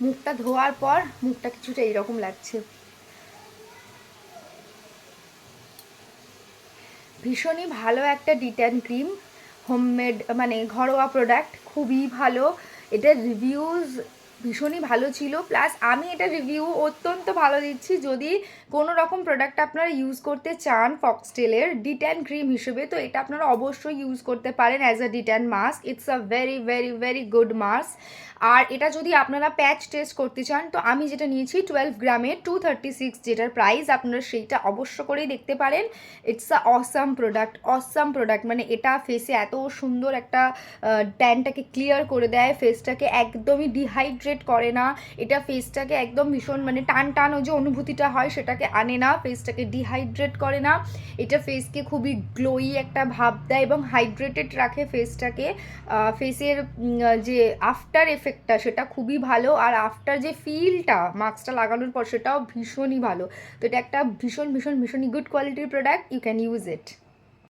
মুখটা ধোয়ার পর মুখটা কিছুটা এইরকম লাগছে। ভীষণই ভালো একটা ডিট্যান ক্রিম, হোমমেড মানে ঘরোয়া প্রোডাক্ট, খুবই ভালো। এটার রিভিউজ ভীষণই ভালো ছিল, প্লাস আমি এটা রিভিউ অত্যন্ত ভালো দিচ্ছি। যদি কোনো রকম প্রোডাক্ট আপনারা ইউজ করতে চান ফক্সটেলের ডিট্যান ক্রিম হিসেবে, তো এটা আপনারা অবশ্যই ইউজ করতে পারেন as a detan mask. It's a very very very good mask. আর এটা যদি আপনারা প্যাচ টেস্ট করতে চান, তো আমি যেটা নিয়েছি 12 গ্রামে 236 যেটার প্রাইস, আপনারা সেইটা অবশ্য করেই দেখতে পারেন। It's a awesome product, awesome product. মানে এটা ফেসে এত সুন্দর একটা ট্যানটাকে ক্লিয়ার করে দেয়, ফেসটাকে একদমই ডিহাইড্রেট করে না, এটা ফেসটাকে একদম ভীষণ মানে টান টান ওই যে অনুভূতিটা হয় সেটাকে আনে না, ফেসটাকে ডিহাইড্রেট করে না, এটা ফেসকে খুবই গ্লোই একটা ভাব দেয় এবং হাইড্রেটেড রাখে ফেসটাকে। ফেসের যে আফটার এফেক্টটা সেটা খুবই ভালো, আর আফটার যে ফিলটা মাস্কটা লাগানোর পর সেটাও ভীষণই ভালো। তো এটা একটা ভীষণ ভীষণ ভীষণই গুড কোয়ালিটির product, you can use it.